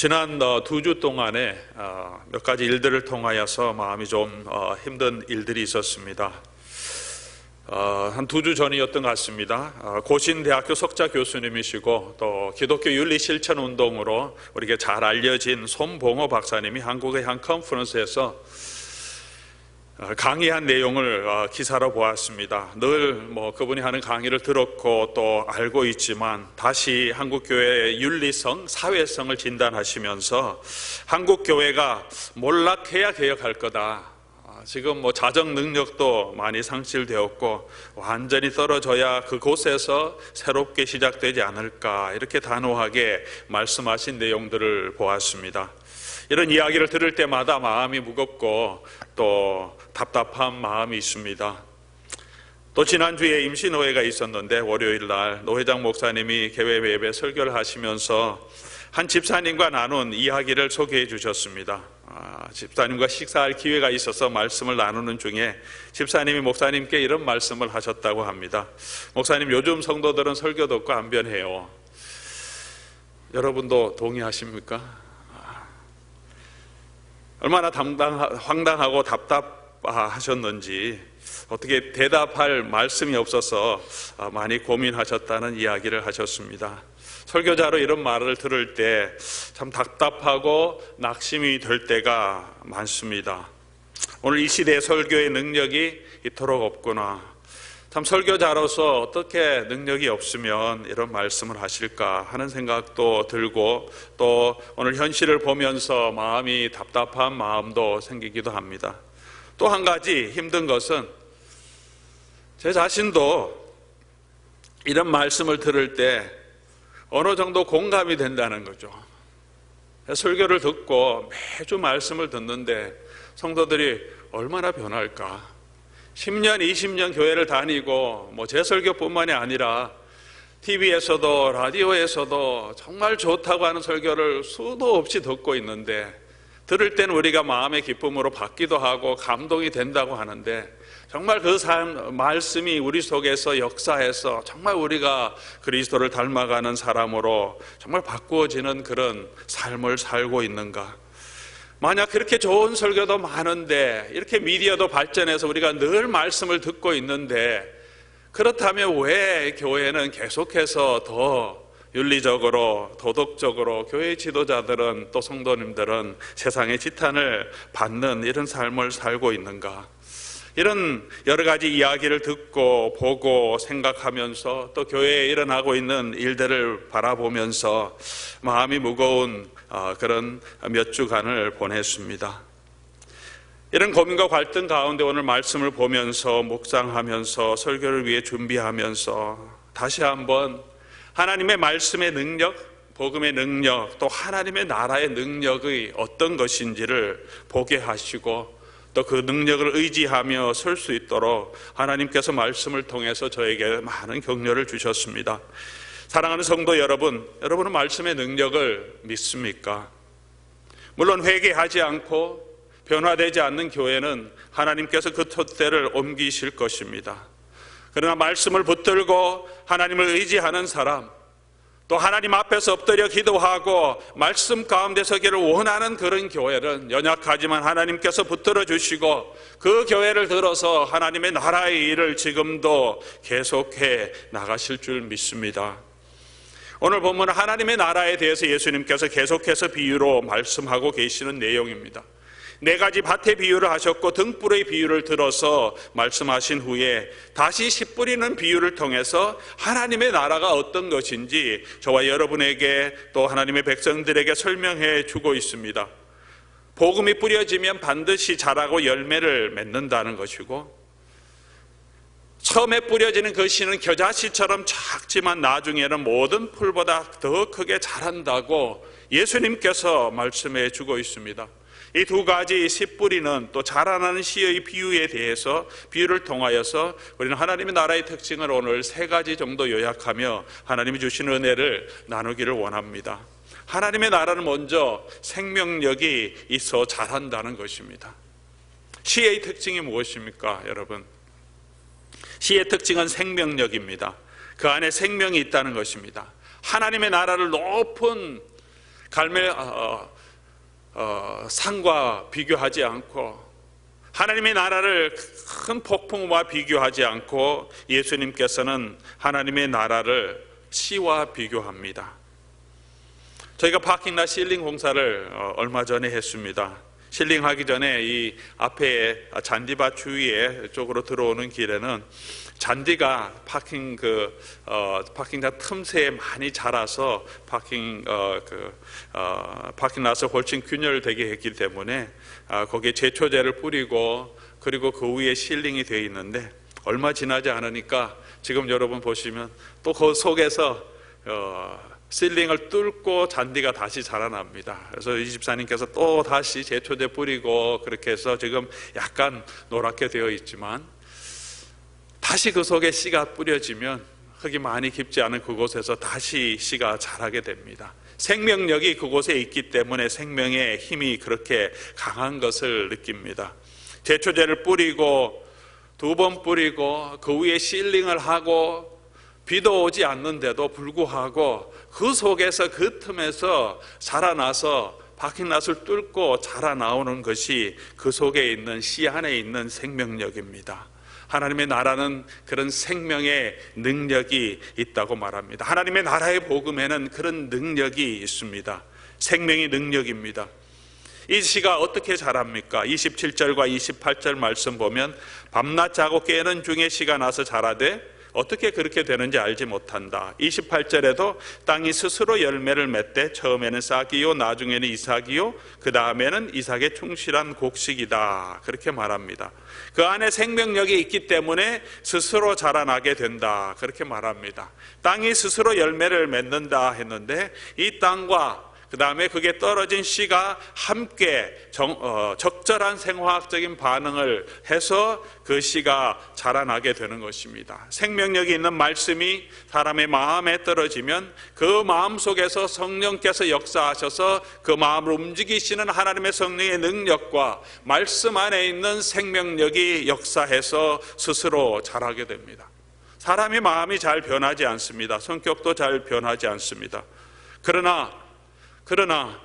지난 2주 동안에 몇 가지 일들을 통하여서 마음이 좀 힘든 일들이 있었습니다. 한 2주 전이었던 것 같습니다. 고신대학교 석자 교수님이시고 또 기독교 윤리 실천 운동으로 우리에게 잘 알려진 손봉호 박사님이 한국의 한 컨퍼런스에서 강의한 내용을 기사로 보았습니다. 늘 그분이 하는 강의를 들었고 또 알고 있지만 다시 한국교회의 윤리성, 사회성을 진단하시면서 한국교회가 몰락해야 개혁할 거다. 지금 자정 능력도 많이 상실되었고 완전히 떨어져야 그곳에서 새롭게 시작되지 않을까, 이렇게 단호하게 말씀하신 내용들을 보았습니다. 이런 이야기를 들을 때마다 마음이 무겁고 또 답답한 마음이 있습니다. 또 지난주에 임시노회가 있었는데 월요일 날 노회장 목사님이 개회 예배 설교를 하시면서 한 집사님과 나눈 이야기를 소개해 주셨습니다. 집사님과 식사할 기회가 있어서 말씀을 나누는 중에 집사님이 목사님께 이런 말씀을 하셨다고 합니다. 목사님, 요즘 성도들은 설교 듣고 안 변해요. 여러분도 동의하십니까? 얼마나 황당하고 답답하셨는지, 어떻게 대답할 말씀이 없어서 많이 고민하셨다는 이야기를 하셨습니다. 설교자로 이런 말을 들을 때 참 답답하고 낙심이 될 때가 많습니다. 오늘 이 시대의 설교의 능력이 이토록 없구나. 참 설교자로서 어떻게 능력이 없으면 이런 말씀을 하실까 하는 생각도 들고, 또 오늘 현실을 보면서 마음이 답답한 마음도 생기기도 합니다. 또 한 가지 힘든 것은 제 자신도 이런 말씀을 들을 때 어느 정도 공감이 된다는 거죠. 설교를 듣고 매주 말씀을 듣는데 성도들이 얼마나 변할까? 10년, 20년 교회를 다니고 제 설교뿐만이 아니라 TV에서도 라디오에서도 정말 좋다고 하는 설교를 수도 없이 듣고 있는데, 들을 때는 우리가 마음의 기쁨으로 받기도 하고 감동이 된다고 하는데, 정말 그 말씀이 우리 속에서 역사해서 정말 우리가 그리스도를 닮아가는 사람으로 정말 바꾸어지는 그런 삶을 살고 있는가? 만약 그렇게 좋은 설교도 많은데, 이렇게 미디어도 발전해서 우리가 늘 말씀을 듣고 있는데, 그렇다면 왜 교회는 계속해서 더 윤리적으로, 도덕적으로 교회 지도자들은, 또 성도님들은 세상의 지탄을 받는 이런 삶을 살고 있는가? 이런 여러 가지 이야기를 듣고 보고 생각하면서 또 교회에 일어나고 있는 일들을 바라보면서 마음이 무거운 그런 몇 주간을 보냈습니다. 이런 고민과 갈등 가운데 오늘 말씀을 보면서 묵상하면서 설교를 위해 준비하면서 다시 한번 하나님의 말씀의 능력, 복음의 능력, 또 하나님의 나라의 능력이 어떤 것인지를 보게 하시고, 또 그 능력을 의지하며 설 수 있도록 하나님께서 말씀을 통해서 저에게 많은 격려를 주셨습니다. 사랑하는 성도 여러분, 여러분은 말씀의 능력을 믿습니까? 물론 회개하지 않고 변화되지 않는 교회는 하나님께서 그 톳대를 옮기실 것입니다. 그러나 말씀을 붙들고 하나님을 의지하는 사람, 또 하나님 앞에서 엎드려 기도하고 말씀 가운데 서기를 원하는 그런 교회는 연약하지만 하나님께서 붙들어 주시고 그 교회를 들어서 하나님의 나라의 일을 지금도 계속해 나가실 줄 믿습니다. 오늘 본문은 하나님의 나라에 대해서 예수님께서 계속해서 비유로 말씀하고 계시는 내용입니다. 4가지 밭의 비유를 하셨고 등불의 비유를 들어서 말씀하신 후에 다시 씨 뿌리는 비유를 통해서 하나님의 나라가 어떤 것인지 저와 여러분에게 또 하나님의 백성들에게 설명해 주고 있습니다. 복음이 뿌려지면 반드시 자라고 열매를 맺는다는 것이고, 처음에 뿌려지는 그 씨는 겨자씨처럼 작지만 나중에는 모든 풀보다 더 크게 자란다고 예수님께서 말씀해 주고 있습니다. 이 2가지 씨 뿌리는 또 자라나는 씨의 비유에 대해서 비유를 통하여서 우리는 하나님의 나라의 특징을 오늘 3가지 정도 요약하며 하나님이 주시는 은혜를 나누기를 원합니다. 하나님의 나라는 먼저 생명력이 있어 자란다는 것입니다. 씨의 특징이 무엇입니까, 여러분? 씨의 특징은 생명력입니다. 그 안에 생명이 있다는 것입니다. 하나님의 나라를 높은 갈멜 산과 비교하지 않고 하나님의 나라를 큰 폭풍과 비교하지 않고 예수님께서는 하나님의 나라를 시와 비교합니다. 저희가 파킹lot 실링 공사를 얼마 전에 했습니다. 실링하기 전에 이 앞에 잔디밭 주위에 쪽으로 들어오는 길에는 잔디가 파킹장 틈새에 많이 자라서 파킹락을 훨씬 균열되게 했기 때문에 거기에 제초제를 뿌리고 그리고 그 위에 실링이 되어 있는데 얼마 지나지 않으니까 지금 여러분 보시면 또 그 속에서 실링을 뚫고 잔디가 다시 자라납니다. 그래서 이 집사님께서 또 다시 제초제 뿌리고 그렇게 해서 지금 약간 노랗게 되어 있지만 다시 그 속에 씨가 뿌려지면 흙이 많이 깊지 않은 그곳에서 다시 씨가 자라게 됩니다. 생명력이 그곳에 있기 때문에 생명의 힘이 그렇게 강한 것을 느낍니다. 제초제를 뿌리고 2번 뿌리고 그 위에 실링을 하고 비도 오지 않는데도 불구하고 그 속에서 그 틈에서 자라나서 파킹롯을 뚫고 자라나오는 것이 그 속에 있는 씨 안에 있는 생명력입니다. 하나님의 나라는 그런 생명의 능력이 있다고 말합니다. 하나님의 나라의 복음에는 그런 능력이 있습니다. 생명의 능력입니다. 이 씨가 어떻게 자랍니까? 27절과 28절 말씀 보면 밤낮 자고 깨는 중에 씨가 나서 자라되 어떻게 그렇게 되는지 알지 못한다. 28절에도 땅이 스스로 열매를 맺되 처음에는 싹이요 나중에는 이삭이요 그 다음에는 이삭의 충실한 곡식이다. 그렇게 말합니다. 그 안에 생명력이 있기 때문에 스스로 자라나게 된다. 그렇게 말합니다. 땅이 스스로 열매를 맺는다 했는데 이 땅과 그 다음에 그게 떨어진 씨가 함께 적절한 생화학적인 반응을 해서 그 씨가 자라나게 되는 것입니다. 생명력이 있는 말씀이 사람의 마음에 떨어지면 그 마음 속에서 성령께서 역사하셔서 그 마음을 움직이시는 하나님의 성령의 능력과 말씀 안에 있는 생명력이 역사해서 스스로 자라게 됩니다. 사람의 마음이 잘 변하지 않습니다. 성격도 잘 변하지 않습니다. 그러나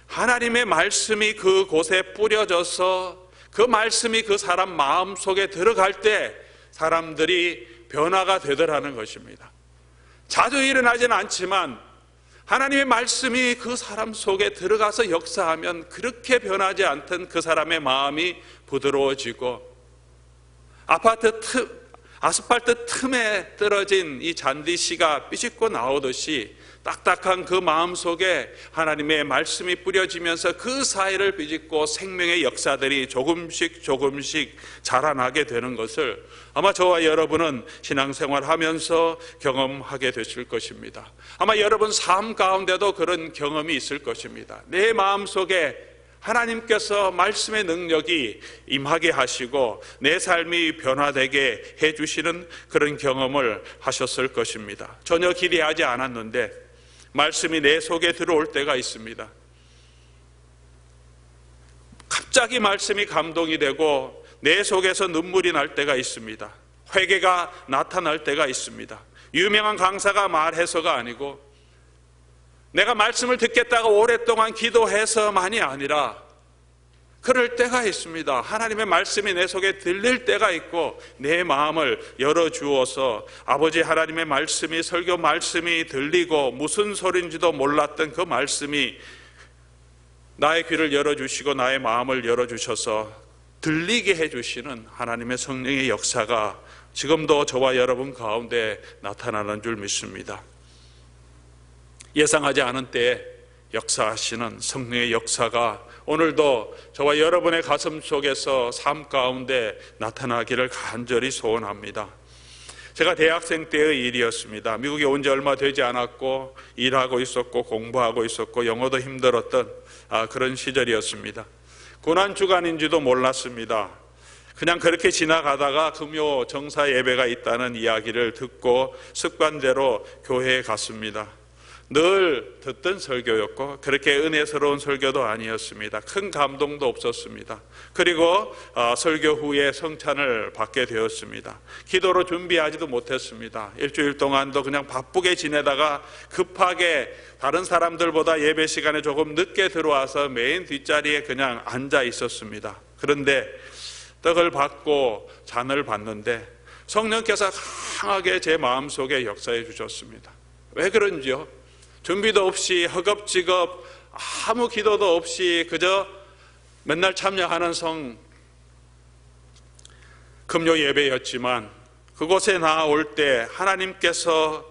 하나님의 말씀이 그곳에 뿌려져서 그 말씀이 그 사람 마음 속에 들어갈 때 사람들이 변화가 되더라는 것입니다. 자주 일어나지는 않지만 하나님의 말씀이 그 사람 속에 들어가서 역사하면 그렇게 변하지 않던 그 사람의 마음이 부드러워지고 아스팔트 틈에 떨어진 이 잔디씨가 삐집고 나오듯이 딱딱한 그 마음 속에 하나님의 말씀이 뿌려지면서 그 사이를 비집고 생명의 역사들이 조금씩 자라나게 되는 것을 아마 저와 여러분은 신앙생활 하면서 경험하게 되실 것입니다. 아마 여러분 삶 가운데도 그런 경험이 있을 것입니다. 내 마음 속에 하나님께서 말씀의 능력이 임하게 하시고 내 삶이 변화되게 해주시는 그런 경험을 하셨을 것입니다. 전혀 기대하지 않았는데 말씀이 내 속에 들어올 때가 있습니다. 갑자기 말씀이 감동이 되고 내 속에서 눈물이 날 때가 있습니다. 회개가 나타날 때가 있습니다. 유명한 강사가 말해서가 아니고 내가 말씀을 듣겠다고 오랫동안 기도해서만이 아니라 그럴 때가 있습니다. 하나님의 말씀이 내 속에 들릴 때가 있고 내 마음을 열어주어서 아버지 하나님의 말씀이 설교 말씀이 들리고 무슨 소리인지도 몰랐던 그 말씀이 나의 귀를 열어주시고 나의 마음을 열어주셔서 들리게 해주시는 하나님의 성령의 역사가 지금도 저와 여러분 가운데 나타나는 줄 믿습니다. 예상하지 않은 때에 역사하시는 성령의 역사가 오늘도 저와 여러분의 가슴 속에서 삶 가운데 나타나기를 간절히 소원합니다. 제가 대학생 때의 일이었습니다. 미국에 온 지 얼마 되지 않았고 일하고 있었고 공부하고 있었고 영어도 힘들었던 그런 시절이었습니다. 고난주간인지도 몰랐습니다. 그냥 그렇게 지나가다가 금요 정사 예배가 있다는 이야기를 듣고 습관대로 교회에 갔습니다. 늘 듣던 설교였고 그렇게 은혜스러운 설교도 아니었습니다. 큰 감동도 없었습니다. 그리고 설교 후에 성찬을 받게 되었습니다. 기도로 준비하지도 못했습니다. 일주일 동안도 그냥 바쁘게 지내다가 급하게 다른 사람들보다 예배 시간에 조금 늦게 들어와서 메인 뒷자리에 그냥 앉아 있었습니다. 그런데 떡을 받고 잔을 받는데 성령께서 강하게 제 마음속에 역사해 주셨습니다. 왜 그런지요? 준비도 없이 허겁지겁 아무 기도도 없이 그저 맨날 참여하는 금요 예배였지만 그곳에 나올 때 하나님께서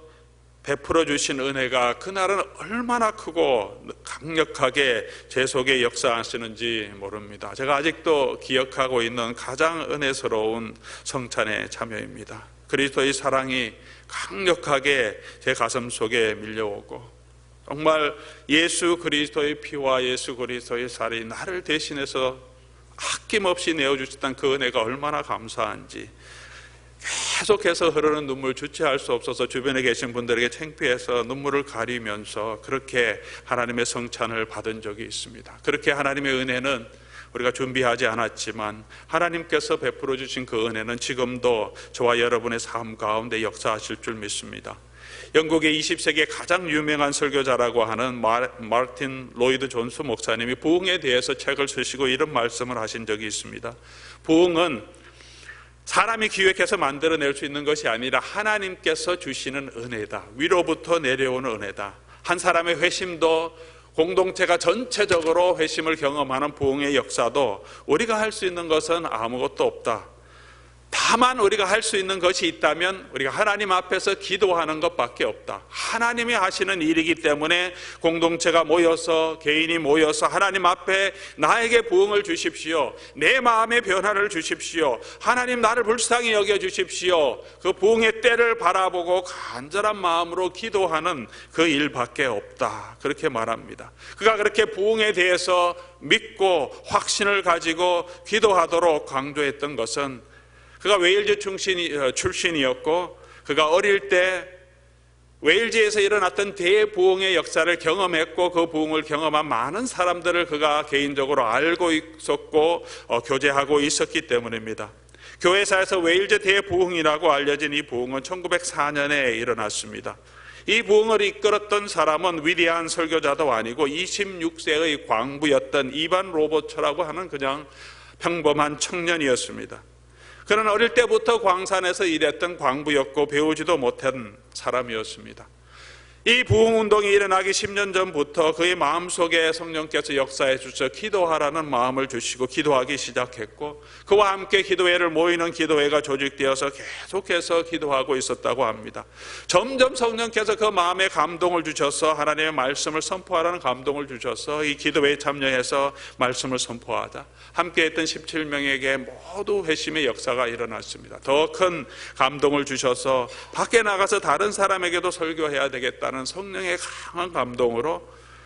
베풀어 주신 은혜가 그날은 얼마나 크고 강력하게 제 속에 역사하시는지 모릅니다. 제가 아직도 기억하고 있는 가장 은혜스러운 성찬의 참여입니다. 그리스도의 사랑이 강력하게 제 가슴 속에 밀려오고 정말 예수 그리스도의 피와 예수 그리스도의 살이 나를 대신해서 아낌없이 내어주셨던 그 은혜가 얼마나 감사한지 계속해서 흐르는 눈물 주체할 수 없어서 주변에 계신 분들에게 창피해서 눈물을 가리면서 그렇게 하나님의 성찬을 받은 적이 있습니다. 그렇게 하나님의 은혜는 우리가 준비하지 않았지만 하나님께서 베풀어 주신 그 은혜는 지금도 저와 여러분의 삶 가운데 역사하실 줄 믿습니다. 영국의 20세기의 가장 유명한 설교자라고 하는 마르틴 로이드 존스 목사님이 부흥에 대해서 책을 쓰시고 이런 말씀을 하신 적이 있습니다. 부흥은 사람이 기획해서 만들어낼 수 있는 것이 아니라 하나님께서 주시는 은혜다. 위로부터 내려오는 은혜다. 한 사람의 회심도 공동체가 전체적으로 회심을 경험하는 부흥의 역사도 우리가 할 수 있는 것은 아무것도 없다. 다만 우리가 할 수 있는 것이 있다면 우리가 하나님 앞에서 기도하는 것밖에 없다. 하나님이 하시는 일이기 때문에 공동체가 모여서 개인이 모여서 하나님 앞에 나에게 부흥을 주십시오. 내 마음의 변화를 주십시오. 하나님 나를 불쌍히 여겨주십시오. 그 부흥의 때를 바라보고 간절한 마음으로 기도하는 그 일밖에 없다. 그렇게 말합니다. 그가 그렇게 부흥에 대해서 믿고 확신을 가지고 기도하도록 강조했던 것은 그가 웨일즈 출신이었고 그가 어릴 때 웨일즈에서 일어났던 대부흥의 역사를 경험했고 그 부흥을 경험한 많은 사람들을 그가 개인적으로 알고 있었고 교제하고 있었기 때문입니다. 교회사에서 웨일즈 대부흥이라고 알려진 이 부흥은 1904년에 일어났습니다. 이 부흥을 이끌었던 사람은 위대한 설교자도 아니고 26세의 광부였던 이반 로버처라고 하는 그냥 평범한 청년이었습니다. 그는 어릴 때부터 광산에서 일했던 광부였고 배우지도 못한 사람이었습니다. 이 부흥운동이 일어나기 10년 전부터 그의 마음속에 성령께서 역사해 주셔 기도하라는 마음을 주시고 기도하기 시작했고 그와 함께 기도회를 모이는 기도회가 조직되어서 계속해서 기도하고 있었다고 합니다. 점점 성령께서 그 마음에 감동을 주셔서 하나님의 말씀을 선포하라는 감동을 주셔서 이 기도회에 참여해서 말씀을 선포하자 함께 했던 17명에게 모두 회심의 역사가 일어났습니다. 더 큰 감동을 주셔서 밖에 나가서 다른 사람에게도 설교해야 되겠다 성령의 강한 감동으로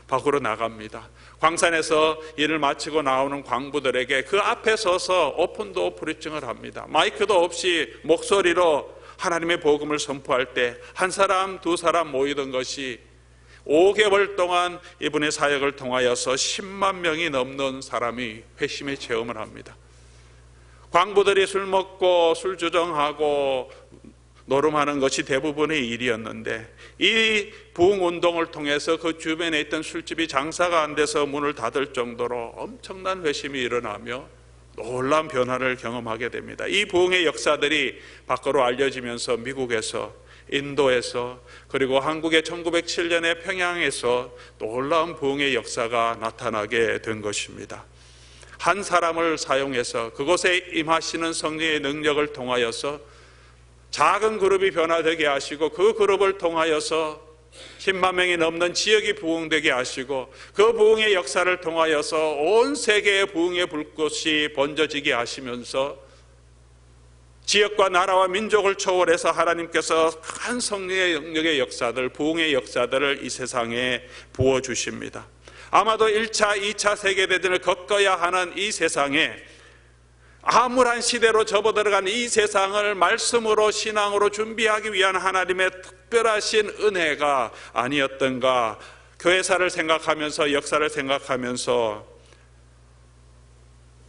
밖으로 나갑니다. 광산에서 일을 마치고 나오는 광부들에게 그 앞에 서서 오픈도어 프리칭을 합니다. 마이크도 없이 목소리로 하나님의 복음을 선포할 때 한 사람 두 사람 모이던 것이 5개월 동안 이분의 사역을 통하여서 10만 명이 넘는 사람이 회심의 체험을 합니다. 광부들이 술 먹고 술 주정하고 노름하는 것이 대부분의 일이었는데 이 부흥운동을 통해서 그 주변에 있던 술집이 장사가 안 돼서 문을 닫을 정도로 엄청난 회심이 일어나며 놀라운 변화를 경험하게 됩니다. 이 부흥의 역사들이 밖으로 알려지면서 미국에서 인도에서 그리고 한국의 1907년에 평양에서 놀라운 부흥의 역사가 나타나게 된 것입니다. 한 사람을 사용해서 그곳에 임하시는 성령의 능력을 통하여서 작은 그룹이 변화되게 하시고 그 그룹을 통하여서 10만 명이 넘는 지역이 부흥되게 하시고 그 부흥의 역사를 통하여서 온 세계의 부흥의 불꽃이 번져지게 하시면서 지역과 나라와 민족을 초월해서 하나님께서 큰 성령의 영역의 역사들, 부흥의 역사들을 이 세상에 부어주십니다. 아마도 1차, 2차 세계대전을 겪어야 하는 이 세상에 암울한 시대로 접어들어간 이 세상을 말씀으로 신앙으로 준비하기 위한 하나님의 특별하신 은혜가 아니었던가, 교회사를 생각하면서, 역사를 생각하면서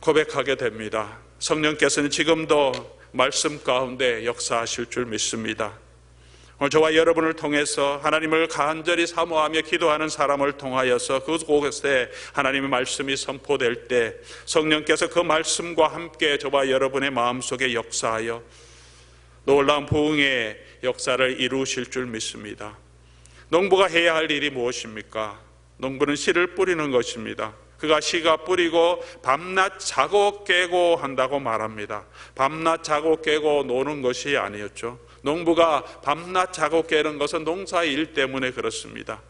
고백하게 됩니다. 성령께서는 지금도 말씀 가운데 역사하실 줄 믿습니다. 오늘 저와 여러분을 통해서 하나님을 간절히 사모하며 기도하는 사람을 통하여서 그곳에 하나님의 말씀이 선포될 때 성령께서 그 말씀과 함께 저와 여러분의 마음속에 역사하여 놀라운 부흥의 역사를 이루실 줄 믿습니다. 농부가 해야 할 일이 무엇입니까? 농부는 씨를 뿌리는 것입니다. 그가 씨가 뿌리고 밤낮 자고 깨고 한다고 말합니다. 밤낮 자고 깨고 노는 것이 아니었죠. 농부가 밤낮 자고 깨는 것은 농사의 일 때문에 그렇습니다.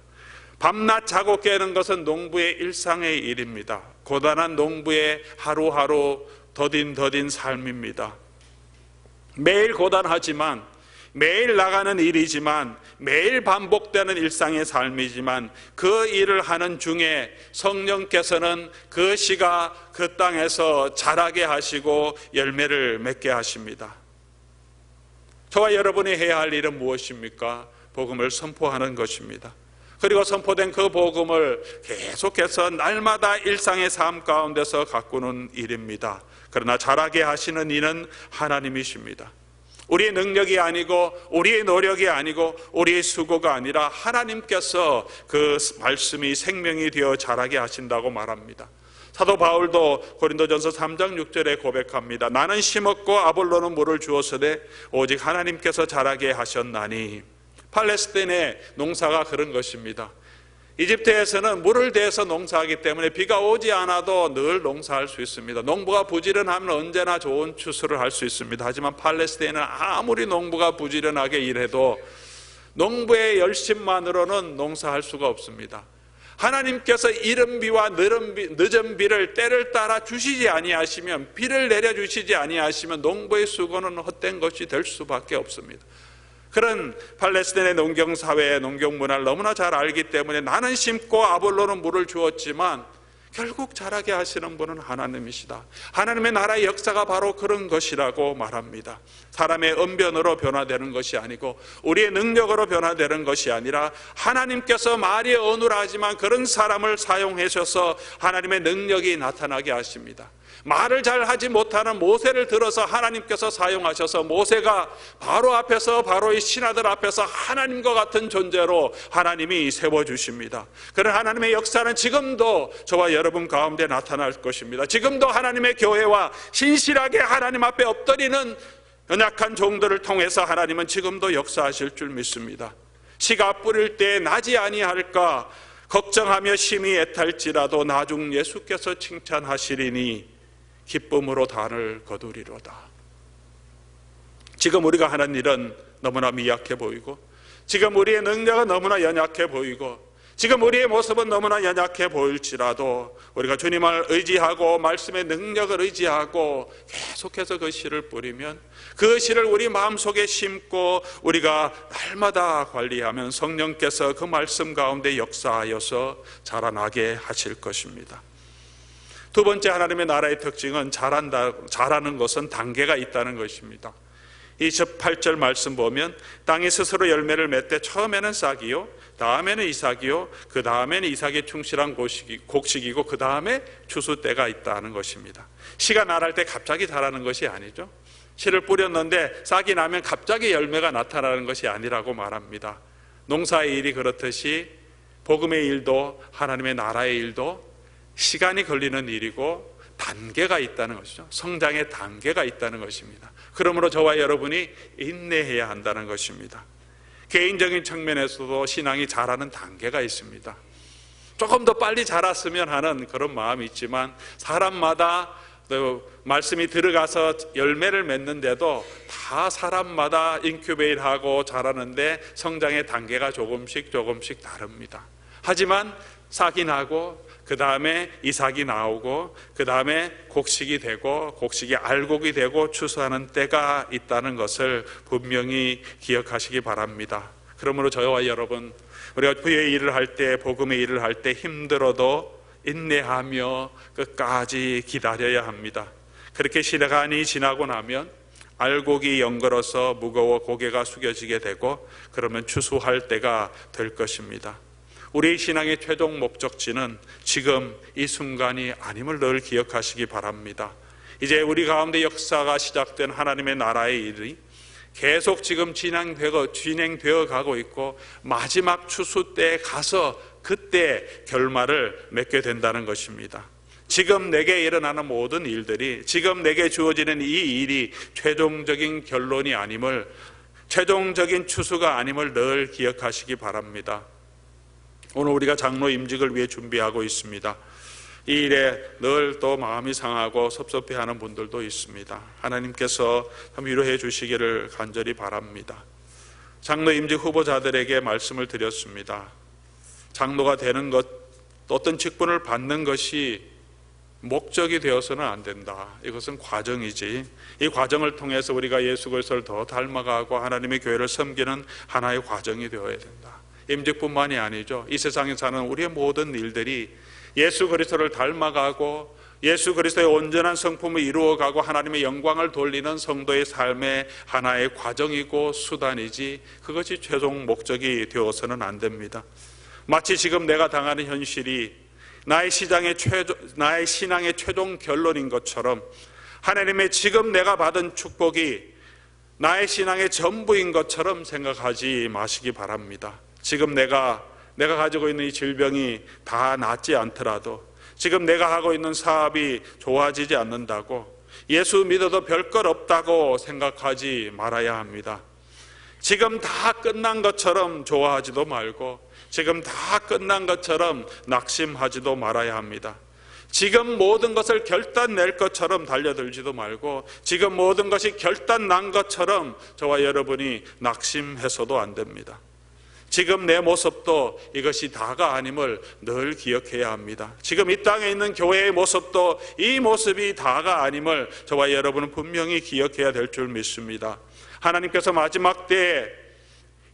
밤낮 자고 깨는 것은 농부의 일상의 일입니다. 고단한 농부의 하루하루 더딘 삶입니다. 매일 고단하지만, 매일 나가는 일이지만, 매일 반복되는 일상의 삶이지만, 그 일을 하는 중에 성령께서는 그 씨가 그 땅에서 자라게 하시고 열매를 맺게 하십니다. 저와 여러분이 해야 할 일은 무엇입니까? 복음을 선포하는 것입니다. 그리고 선포된 그 복음을 계속해서 날마다 일상의 삶 가운데서 가꾸는 일입니다. 그러나 자라게 하시는 이는 하나님이십니다. 우리의 능력이 아니고 우리의 노력이 아니고 우리의 수고가 아니라 하나님께서 그 말씀이 생명이 되어 자라게 하신다고 말합니다. 사도 바울도 고린도전서 3장 6절에 고백합니다. 나는 심었고 아볼로는 물을 주었으되 오직 하나님께서 자라게 하셨나니. 팔레스타인의 농사가 그런 것입니다. 이집트에서는 물을 대서 농사하기 때문에 비가 오지 않아도 늘 농사할 수 있습니다. 농부가 부지런하면 언제나 좋은 추수를 할 수 있습니다. 하지만 팔레스타인은 아무리 농부가 부지런하게 일해도 농부의 열심만으로는 농사할 수가 없습니다. 하나님께서 이른 비와 늦은 비를 때를 따라 주시지 아니하시면, 비를 내려주시지 아니하시면 농부의 수고는 헛된 것이 될 수밖에 없습니다. 그런 팔레스타인의 농경사회의 농경문화를 너무나 잘 알기 때문에 나는 심고 아볼로는 물을 주었지만 결국 자라게 하시는 분은 하나님이시다. 하나님의 나라의 역사가 바로 그런 것이라고 말합니다. 사람의 언변으로 변화되는 것이 아니고 우리의 능력으로 변화되는 것이 아니라 하나님께서 말이 어눌하지만 그런 사람을 사용하셔서 하나님의 능력이 나타나게 하십니다. 말을 잘 하지 못하는 모세를 들어서 하나님께서 사용하셔서 모세가 바로 앞에서, 바로의 신하들 앞에서 하나님과 같은 존재로 하나님이 세워주십니다. 그런 하나님의 역사는 지금도 저와 여러분 가운데 나타날 것입니다. 지금도 하나님의 교회와 신실하게 하나님 앞에 엎드리는 연약한 종들을 통해서 하나님은 지금도 역사하실 줄 믿습니다. 씨가 뿌릴 때 나지 아니할까 걱정하며 심히 애탈지라도 나중 예수께서 칭찬하시리니 기쁨으로 단을 거두리로다. 지금 우리가 하는 일은 너무나 미약해 보이고, 지금 우리의 능력은 너무나 연약해 보이고, 지금 우리의 모습은 너무나 연약해 보일지라도 우리가 주님을 의지하고 말씀의 능력을 의지하고 계속해서 그 씨를 뿌리면, 그 씨를 우리 마음속에 심고 우리가 날마다 관리하면 성령께서 그 말씀 가운데 역사하여서 자라나게 하실 것입니다. 두 번째, 하나님의 나라의 특징은 자라는 것은 단계가 있다는 것입니다. 28절 말씀 보면 땅이 스스로 열매를 맺되 처음에는 싹이요, 다음에는 이삭이요, 그 다음에는 이삭의 충실한 곡식이고 그 다음에 추수 때가 있다는 것입니다. 씨가 나랄 때 갑자기 자라는 것이 아니죠. 씨를 뿌렸는데 싹이 나면 갑자기 열매가 나타나는 것이 아니라고 말합니다. 농사의 일이 그렇듯이 복음의 일도 하나님의 나라의 일도 시간이 걸리는 일이고 단계가 있다는 것이죠. 성장의 단계가 있다는 것입니다. 그러므로 저와 여러분이 인내해야 한다는 것입니다. 개인적인 측면에서도 신앙이 자라는 단계가 있습니다. 조금 더 빨리 자랐으면 하는 그런 마음이 있지만 사람마다 말씀이 들어가서 열매를 맺는데도 다 사람마다 인큐베이트하고 자라는데 성장의 단계가 조금씩 다릅니다. 하지만 싹이 나고 그 다음에 이삭이 나오고 그 다음에 곡식이 되고 곡식이 알곡이 되고 추수하는 때가 있다는 것을 분명히 기억하시기 바랍니다. 그러므로 저와 여러분, 우리가 부의 일을 할 때, 복음의 일을 할 때 힘들어도 인내하며 끝까지 기다려야 합니다. 그렇게 시간이 지나고 나면 알곡이 연걸어서 무거워 고개가 숙여지게 되고 그러면 추수할 때가 될 것입니다. 우리 신앙의 최종 목적지는 지금 이 순간이 아님을 늘 기억하시기 바랍니다. 이제 우리 가운데 역사가 시작된 하나님의 나라의 일이 계속 지금 진행되어 가고 있고 마지막 추수 때에 가서 그때 결말을 맺게 된다는 것입니다. 지금 내게 일어나는 모든 일들이, 지금 내게 주어지는 이 일이 최종적인 결론이 아님을, 최종적인 추수가 아님을 늘 기억하시기 바랍니다. 오늘 우리가 장로 임직을 위해 준비하고 있습니다. 이 일에 늘 또 마음이 상하고 섭섭해하는 분들도 있습니다. 하나님께서 위로해 주시기를 간절히 바랍니다. 장로 임직 후보자들에게 말씀을 드렸습니다. 장로가 되는 것, 어떤 직분을 받는 것이 목적이 되어서는 안 된다. 이것은 과정이지. 이 과정을 통해서 우리가 예수 그리스도를 더 닮아가고 하나님의 교회를 섬기는 하나의 과정이 되어야 된다. 임직뿐만이 아니죠. 이 세상에 사는 우리의 모든 일들이 예수 그리스도를 닮아가고 예수 그리스도의 온전한 성품을 이루어가고 하나님의 영광을 돌리는 성도의 삶의 하나의 과정이고 수단이지 그것이 최종 목적이 되어서는 안 됩니다. 마치 지금 내가 당하는 현실이 나의 신앙의 최종 결론인 것처럼 하나님의 지금 내가 받은 축복이 나의 신앙의 전부인 것처럼 생각하지 마시기 바랍니다. 지금 내가 가지고 있는 이 질병이 다 낫지 않더라도, 지금 내가 하고 있는 사업이 좋아지지 않는다고 예수 믿어도 별것 없다고 생각하지 말아야 합니다. 지금 다 끝난 것처럼 좋아하지도 말고 지금 다 끝난 것처럼 낙심하지도 말아야 합니다. 지금 모든 것을 결단낼 것처럼 달려들지도 말고 지금 모든 것이 결단난 것처럼 저와 여러분이 낙심해서도 안 됩니다. 지금 내 모습도 이것이 다가 아님을 늘 기억해야 합니다. 지금 이 땅에 있는 교회의 모습도 이 모습이 다가 아님을 저와 여러분은 분명히 기억해야 될 줄 믿습니다. 하나님께서 마지막 때에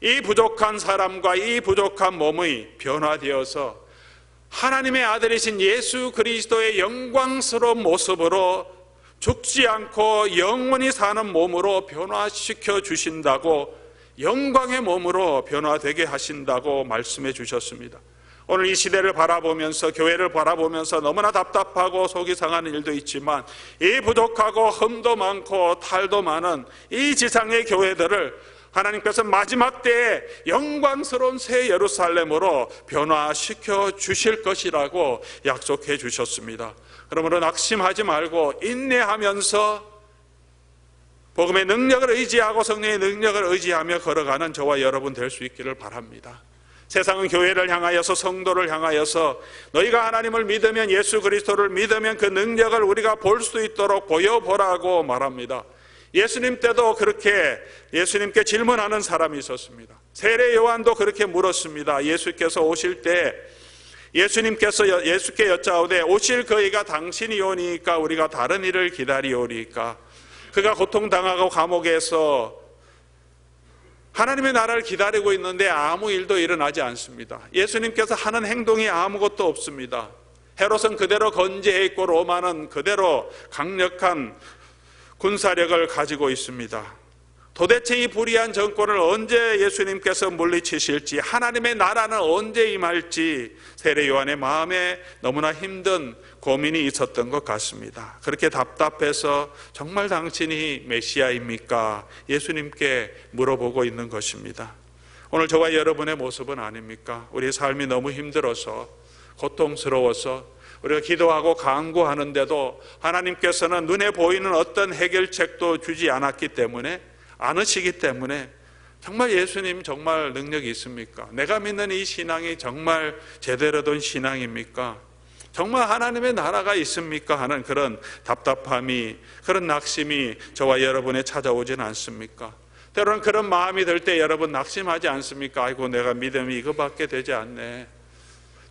이 부족한 사람과 이 부족한 몸이 변화되어서 하나님의 아들이신 예수 그리스도의 영광스러운 모습으로 죽지 않고 영원히 사는 몸으로 변화시켜 주신다고, 영광의 몸으로 변화되게 하신다고 말씀해 주셨습니다. 오늘 이 시대를 바라보면서, 교회를 바라보면서 너무나 답답하고 속이 상하는 일도 있지만 이 부족하고 흠도 많고 탈도 많은 이 지상의 교회들을 하나님께서 마지막 때에 영광스러운 새 예루살렘으로 변화시켜 주실 것이라고 약속해 주셨습니다. 그러므로 낙심하지 말고 인내하면서 복음의 능력을 의지하고 성령의 능력을 의지하며 걸어가는 저와 여러분 될 수 있기를 바랍니다. 세상은 교회를 향하여서, 성도를 향하여서 너희가 하나님을 믿으면, 예수 그리스도를 믿으면 그 능력을 우리가 볼 수 있도록 보여보라고 말합니다. 예수님 때도 그렇게 예수님께 질문하는 사람이 있었습니다. 세례 요한도 그렇게 물었습니다. 예수께서 오실 때 예수님께서 예수께 여짜오되 오실 그이가 당신이 오니까 우리가 다른 일을 기다리오리까? 그가 고통당하고 감옥에서 하나님의 나라를 기다리고 있는데 아무 일도 일어나지 않습니다. 예수님께서 하는 행동이 아무것도 없습니다. 헤롯은 그대로 건재해 있고 로마는 그대로 강력한 군사력을 가지고 있습니다. 도대체 이 불의한 정권을 언제 예수님께서 물리치실지, 하나님의 나라는 언제 임할지 세례 요한의 마음에 너무나 힘든 고민이 있었던 것 같습니다. 그렇게 답답해서 정말 당신이 메시아입니까? 예수님께 물어보고 있는 것입니다. 오늘 저와 여러분의 모습은 아닙니까? 우리 삶이 너무 힘들어서, 고통스러워서 우리가 기도하고 간구하는데도 하나님께서는 눈에 보이는 어떤 해결책도 주지 않았기 때문에, 않으시기 때문에 정말 예수님 정말 능력이 있습니까? 내가 믿는 이 신앙이 정말 제대로 된 신앙입니까? 정말 하나님의 나라가 있습니까? 하는 그런 답답함이, 그런 낙심이 저와 여러분에 찾아오지는 않습니까? 때로는 그런 마음이 들 때 여러분 낙심하지 않습니까? 아이고, 내가 믿음이 이거밖에 되지 않네,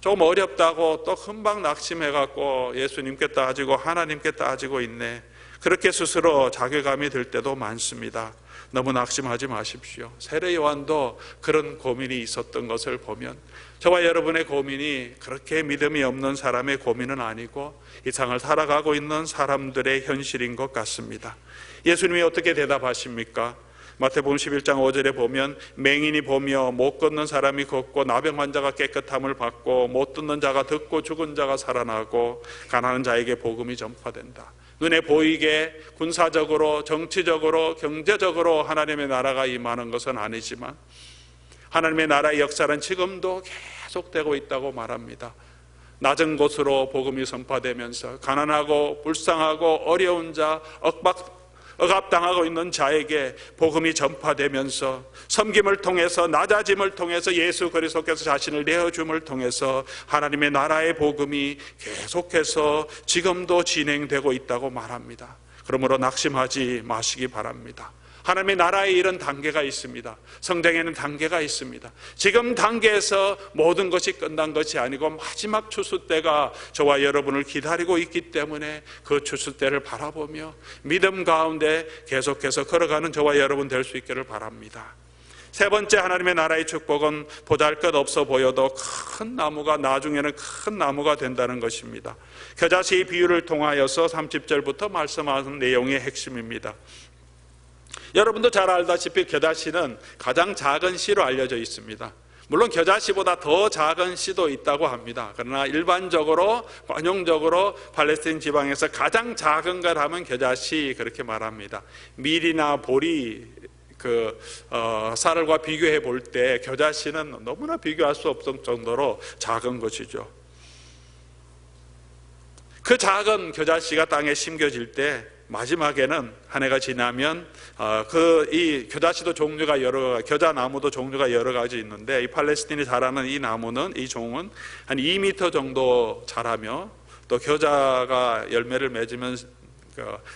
조금 어렵다고 또 금방 낙심해갖고 예수님께 따지고 하나님께 따지고 있네, 그렇게 스스로 자괴감이 들 때도 많습니다. 너무 낙심하지 마십시오. 세례 요한도 그런 고민이 있었던 것을 보면 저와 여러분의 고민이 그렇게 믿음이 없는 사람의 고민은 아니고 이 세상을 살아가고 있는 사람들의 현실인 것 같습니다. 예수님이 어떻게 대답하십니까? 마태복음 11장 5절에 보면 맹인이 보며 못 걷는 사람이 걷고 나병 환자가 깨끗함을 받고 못 듣는 자가 듣고 죽은 자가 살아나고 가난한 자에게 복음이 전파된다. 눈에 보이게 군사적으로 정치적으로 경제적으로 하나님의 나라가 임하는 것은 아니지만 하나님의 나라의 역사는 지금도 계속되고 있다고 말합니다. 낮은 곳으로 복음이 선포되면서 가난하고 불쌍하고 어려운 자, 억압당하고 있는 자에게 복음이 전파되면서 섬김을 통해서 낮아짐을 통해서 예수 그리스도께서 자신을 내어줌을 통해서 하나님의 나라의 복음이 계속해서 지금도 진행되고 있다고 말합니다. 그러므로 낙심하지 마시기 바랍니다. 하나님의 나라에 이런 단계가 있습니다. 성장에는 단계가 있습니다. 지금 단계에서 모든 것이 끝난 것이 아니고 마지막 추수 때가 저와 여러분을 기다리고 있기 때문에 그 추수 때를 바라보며 믿음 가운데 계속해서 걸어가는 저와 여러분 될 수 있기를 바랍니다. 세 번째, 하나님의 나라의 축복은 보잘것없어 보여도 큰 나무가 나중에는 큰 나무가 된다는 것입니다. 겨자씨의 비유를 통하여서 30절부터 말씀하는 내용의 핵심입니다. 여러분도 잘 알다시피 겨자씨는 가장 작은 씨로 알려져 있습니다. 물론 겨자씨보다 더 작은 씨도 있다고 합니다. 그러나 일반적으로 관용적으로 팔레스타인 지방에서 가장 작은 걸 하면 겨자씨 그렇게 말합니다. 밀이나 보리 쌀과 비교해 볼 때 겨자씨는 너무나 비교할 수 없을 정도로 작은 것이죠. 그 작은 겨자씨가 땅에 심겨질 때 마지막에는 한 해가 지나면 이 겨자씨도 종류가 겨자나무도 종류가 여러 가지 있는데 이 팔레스틴이 자라는 이 나무는 이 종은 한 2m 정도 자라며 또 겨자가 열매를 맺으면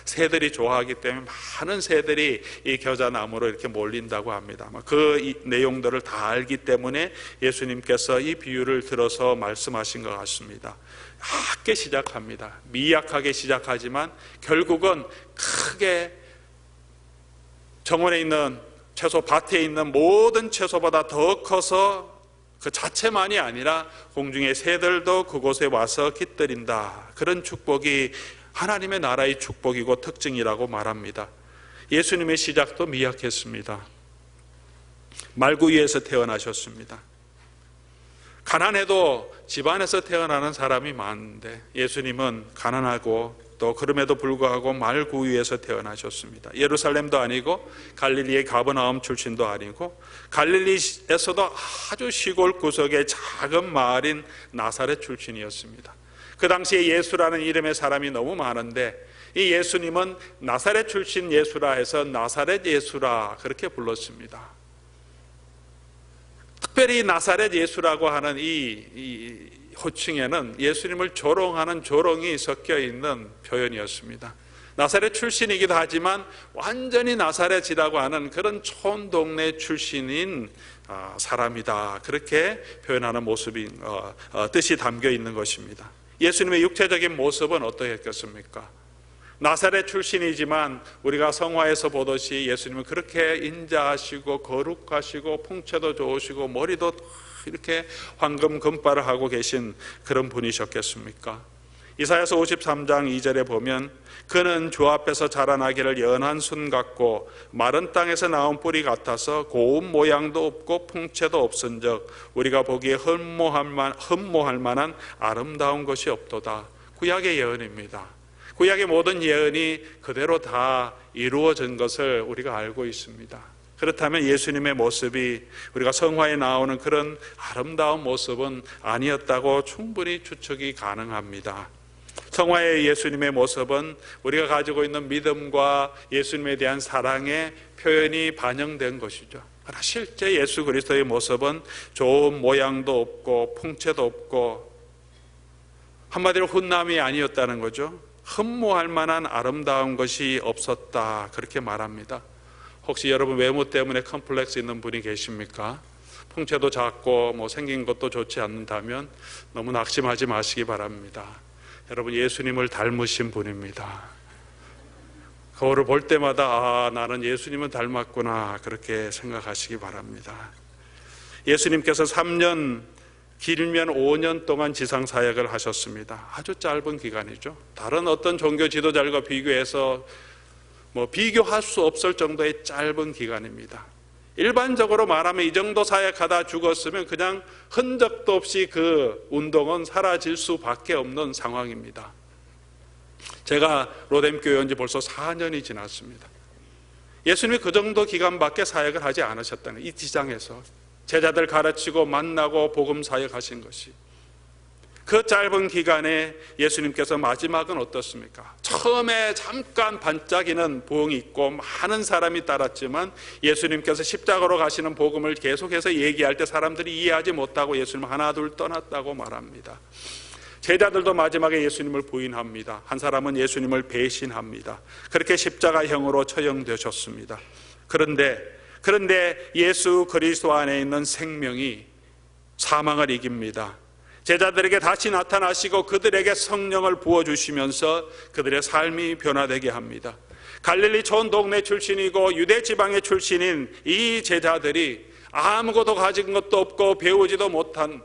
새들이 좋아하기 때문에 많은 새들이 이 겨자나무로 이렇게 몰린다고 합니다. 그 내용들을 다 알기 때문에 예수님께서 이 비유를 들어서 말씀하신 것 같습니다. 작게 시작합니다. 미약하게 시작하지만 결국은 크게 정원에 있는 채소 밭에 있는 모든 채소보다 더 커서 그 자체만이 아니라 공중의 새들도 그곳에 와서 깃들인다. 그런 축복이 하나님의 나라의 축복이고 특징이라고 말합니다. 예수님의 시작도 미약했습니다. 말구유에서 태어나셨습니다. 가난해도 집안에서 태어나는 사람이 많은데 예수님은 가난하고 또 그럼에도 불구하고 말구유에서 태어나셨습니다. 예루살렘도 아니고 갈릴리의 가버나움 출신도 아니고 갈릴리에서도 아주 시골 구석의 작은 마을인 나사렛 출신이었습니다. 그 당시에 예수라는 이름의 사람이 너무 많은데 이 예수님은 나사렛 출신 예수라 해서 나사렛 예수라 그렇게 불렀습니다. 특별히 나사렛 예수라고 하는 이 호칭에는 예수님을 조롱하는 조롱이 섞여 있는 표현이었습니다. 나사렛 출신이기도 하지만 완전히 나사렛이라고 하는 그런 촌동네 출신인 사람이다. 그렇게 표현하는 모습이 뜻이 담겨 있는 것입니다. 예수님의 육체적인 모습은 어떠했겠습니까? 나사렛 출신이지만 우리가 성화에서 보듯이 예수님은 그렇게 인자하시고 거룩하시고 풍채도 좋으시고 머리도 이렇게 황금 금발을 하고 계신 그런 분이셨겠습니까? 이사야서 53장 2절에 보면 그는 주 앞에서 자라나기를 연한 순 같고 마른 땅에서 나온 뿌리 같아서 고운 모양도 없고 풍채도 없은즉 우리가 보기에 흠모할 만한 아름다운 것이 없도다. 구약의 예언입니다. 구약의 모든 예언이 그대로 다 이루어진 것을 우리가 알고 있습니다. 그렇다면 예수님의 모습이 우리가 성화에 나오는 그런 아름다운 모습은 아니었다고 충분히 추측이 가능합니다. 성화의 예수님의 모습은 우리가 가지고 있는 믿음과 예수님에 대한 사랑의 표현이 반영된 것이죠. 그러나 실제 예수 그리스도의 모습은 좋은 모양도 없고 풍채도 없고 한마디로 훈남이 아니었다는 거죠. 흠모할 만한 아름다운 것이 없었다. 그렇게 말합니다. 혹시 여러분 외모 때문에 컴플렉스 있는 분이 계십니까? 풍채도 작고 생긴 것도 좋지 않는다면 너무 낙심하지 마시기 바랍니다. 여러분 예수님을 닮으신 분입니다. 거울을 볼 때마다 나는 예수님은 닮았구나 그렇게 생각하시기 바랍니다. 예수님께서 3년, 길면 5년 동안 지상사역을 하셨습니다. 아주 짧은 기간이죠. 다른 어떤 종교 지도자들과 비교해서 비교할 수 없을 정도의 짧은 기간입니다. 일반적으로 말하면 이 정도 사역하다 죽었으면 그냥 흔적도 없이 그 운동은 사라질 수밖에 없는 상황입니다. 제가 로뎀교회 온 지 벌써 4년이 지났습니다. 예수님이 그 정도 기간밖에 사역을 하지 않으셨다는, 이 지상에서 제자들 가르치고 만나고 복음 사역하신 것이, 그 짧은 기간에 예수님께서 마지막은 어떻습니까? 처음에 잠깐 반짝이는 부흥이 있고 많은 사람이 따랐지만 예수님께서 십자가로 가시는 복음을 계속해서 얘기할 때 사람들이 이해하지 못하고 예수님 하나 둘 떠났다고 말합니다. 제자들도 마지막에 예수님을 부인합니다. 한 사람은 예수님을 배신합니다. 그렇게 십자가형으로 처형되셨습니다. 그런데 예수 그리스도 안에 있는 생명이 사망을 이깁니다. 제자들에게 다시 나타나시고 그들에게 성령을 부어주시면서 그들의 삶이 변화되게 합니다. 갈릴리 촌 동네 출신이고 유대 지방의 출신인 이 제자들이 아무것도 가진 것도 없고 배우지도 못한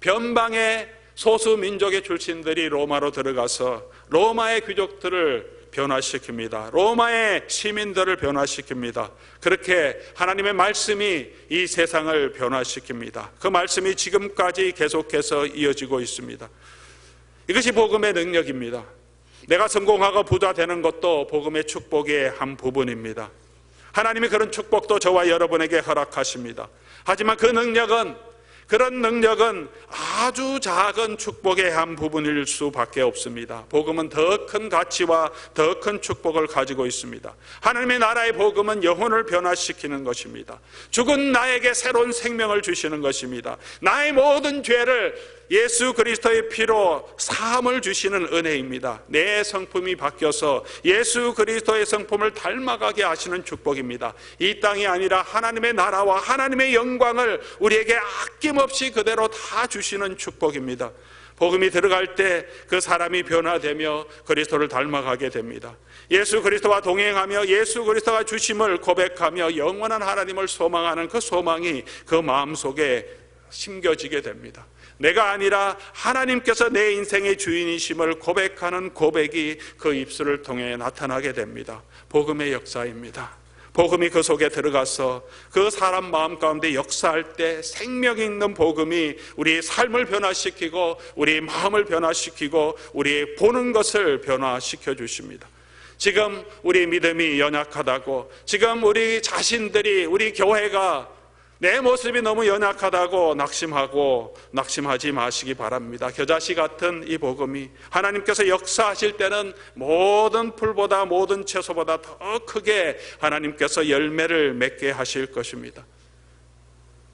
변방의 소수 민족의 출신들이 로마로 들어가서 로마의 귀족들을 변화시킵니다. 로마의 시민들을 변화시킵니다. 그렇게 하나님의 말씀이 이 세상을 변화시킵니다. 그 말씀이 지금까지 계속해서 이어지고 있습니다. 이것이 복음의 능력입니다. 내가 성공하고 부자 되는 것도 복음의 축복의 한 부분입니다. 하나님이 그런 축복도 저와 여러분에게 허락하십니다. 하지만 그런 능력은 아주 작은 축복의 한 부분일 수밖에 없습니다. 복음은 더 큰 가치와 더 큰 축복을 가지고 있습니다. 하나님의 나라의 복음은 영혼을 변화시키는 것입니다. 죽은 나에게 새로운 생명을 주시는 것입니다. 나의 모든 죄를 예수 그리스도의 피로 사함을 주시는 은혜입니다. 내 성품이 바뀌어서 예수 그리스도의 성품을 닮아가게 하시는 축복입니다. 이 땅이 아니라 하나님의 나라와 하나님의 영광을 우리에게 아낌없이 그대로 다 주시는 축복입니다. 복음이 들어갈 때 그 사람이 변화되며 그리스도를 닮아가게 됩니다. 예수 그리스도와 동행하며 예수 그리스도가 주심을 고백하며 영원한 하나님을 소망하는 그 소망이 그 마음속에 심겨지게 됩니다. 내가 아니라 하나님께서 내 인생의 주인이심을 고백하는 고백이 그 입술을 통해 나타나게 됩니다. 복음의 역사입니다. 복음이 그 속에 들어가서 그 사람 마음 가운데 역사할 때 생명 있는 복음이 우리의 삶을 변화시키고 우리의 마음을 변화시키고 우리의 보는 것을 변화시켜 주십니다. 지금 우리 믿음이 연약하다고, 지금 우리 자신들이, 우리 교회가 내 모습이 너무 연약하다고 낙심하지 마시기 바랍니다. 겨자씨 같은 이 복음이 하나님께서 역사하실 때는 모든 풀보다 모든 채소보다 더 크게 하나님께서 열매를 맺게 하실 것입니다.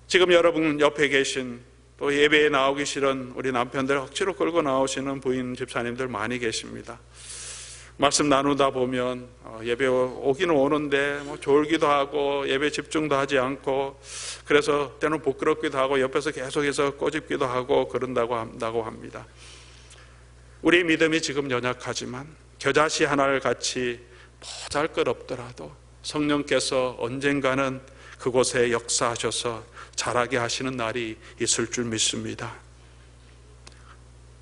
지금 여러분 옆에 계신, 또 예배에 나오기 싫은 우리 남편들 억지로 끌고 나오시는 부인 집사님들 많이 계십니다. 말씀 나누다 보면 예배 오기는 오는데 졸기도 하고 예배 집중도 하지 않고, 그래서 때는 부끄럽기도 하고 옆에서 계속해서 꼬집기도 하고 그런다고 합니다. 우리 믿음이 지금 연약하지만 겨자씨 하나를 같이 보잘것없더라도 성령께서 언젠가는 그곳에 역사하셔서 자라게 하시는 날이 있을 줄 믿습니다.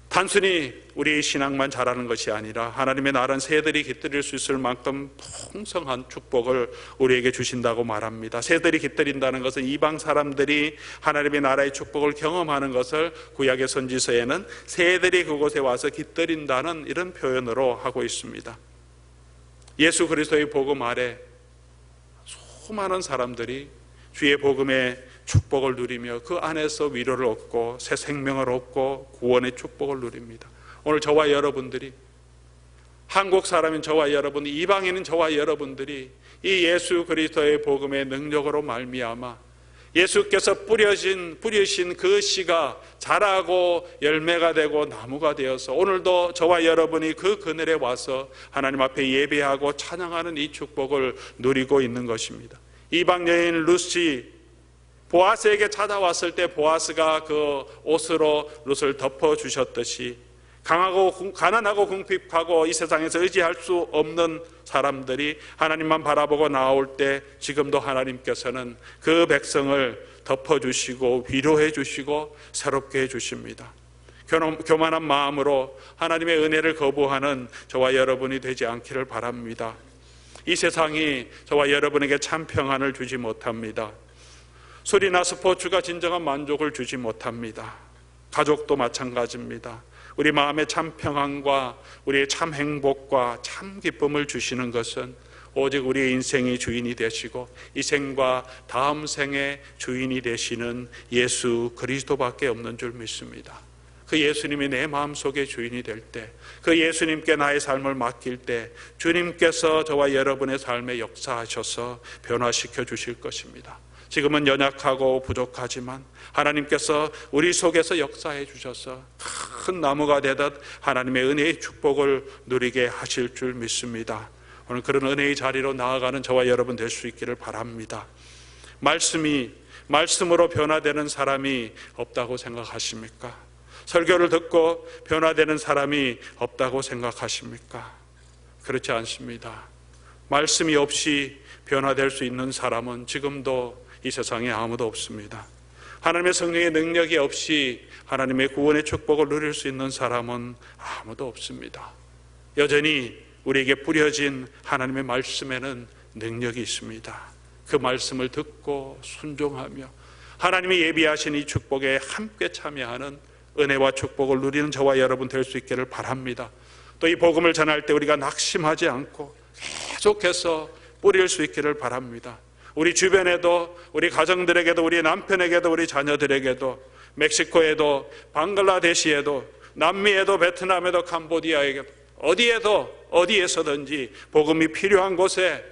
단순히 우리의 신앙만 자라는 것이 아니라 하나님의 나라는 새들이 깃들일 수 있을 만큼 풍성한 축복을 우리에게 주신다고 말합니다. 새들이 깃들인다는 것은 이방 사람들이 하나님의 나라의 축복을 경험하는 것을 구약의 선지서에는 새들이 그곳에 와서 깃들인다는 이런 표현으로 하고 있습니다. 예수 그리스도의 복음 아래 수많은 사람들이 주의 복음의 축복을 누리며 그 안에서 위로를 얻고 새 생명을 얻고 구원의 축복을 누립니다. 오늘 저와 여러분들이, 한국 사람인 저와 여러분, 이방인인 저와 여러분들이 이 예수 그리스도의 복음의 능력으로 말미암아 예수께서 뿌리신 그 씨가 자라고 열매가 되고 나무가 되어서 오늘도 저와 여러분이 그 그늘에 와서 하나님 앞에 예배하고 찬양하는 이 축복을 누리고 있는 것입니다. 이방 여인 루시, 보아스에게 찾아왔을 때 보아스가 그 옷으로 룻을 덮어주셨듯이 강하고 가난하고 궁핍하고 이 세상에서 의지할 수 없는 사람들이 하나님만 바라보고 나올 때 지금도 하나님께서는 그 백성을 덮어주시고 위로해 주시고 새롭게 해주십니다. 교만한 마음으로 하나님의 은혜를 거부하는 저와 여러분이 되지 않기를 바랍니다. 이 세상이 저와 여러분에게 참 평안을 주지 못합니다. 술이나 스포츠가 진정한 만족을 주지 못합니다. 가족도 마찬가지입니다. 우리 마음의 참 평안과 우리의 참 행복과 참 기쁨을 주시는 것은 오직 우리의 인생의 주인이 되시고 이 생과 다음 생의 주인이 되시는 예수 그리스도밖에 없는 줄 믿습니다. 그 예수님이 내 마음속의 주인이 될 때, 그 예수님께 나의 삶을 맡길 때 주님께서 저와 여러분의 삶에 역사하셔서 변화시켜 주실 것입니다. 지금은 연약하고 부족하지만 하나님께서 우리 속에서 역사해 주셔서 큰 나무가 되듯 하나님의 은혜의 축복을 누리게 하실 줄 믿습니다. 오늘 그런 은혜의 자리로 나아가는 저와 여러분 될 수 있기를 바랍니다. 말씀으로 변화되는 사람이 없다고 생각하십니까? 설교를 듣고 변화되는 사람이 없다고 생각하십니까? 그렇지 않습니다. 말씀이 없이 변화될 수 있는 사람은 지금도 이 세상에 아무도 없습니다. 하나님의 성령의 능력이 없이 하나님의 구원의 축복을 누릴 수 있는 사람은 아무도 없습니다. 여전히 우리에게 뿌려진 하나님의 말씀에는 능력이 있습니다. 그 말씀을 듣고 순종하며 하나님이 예비하신 이 축복에 함께 참여하는 은혜와 축복을 누리는 저와 여러분 될 수 있기를 바랍니다. 또 이 복음을 전할 때 우리가 낙심하지 않고 계속해서 뿌릴 수 있기를 바랍니다. 우리 주변에도, 우리 가정들에게도, 우리 남편에게도, 우리 자녀들에게도, 멕시코에도, 방글라데시에도, 남미에도, 베트남에도, 캄보디아에게도, 어디에서든지 복음이 필요한 곳에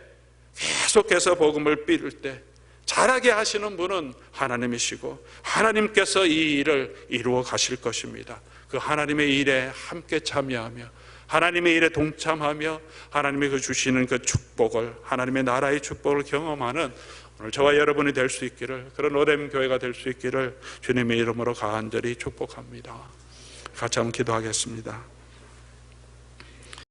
계속해서 복음을 삐를 때 잘하게 하시는 분은 하나님이시고 하나님께서 이 일을 이루어 가실 것입니다. 그 하나님의 일에 함께 참여하며 하나님의 일에 동참하며 하나님이 그 주시는 그 축복을, 하나님의 나라의 축복을 경험하는 오늘 저와 여러분이 될 수 있기를, 그런 오렘 교회가 될 수 있기를 주님의 이름으로 간절히 축복합니다. 같이 한번 기도하겠습니다.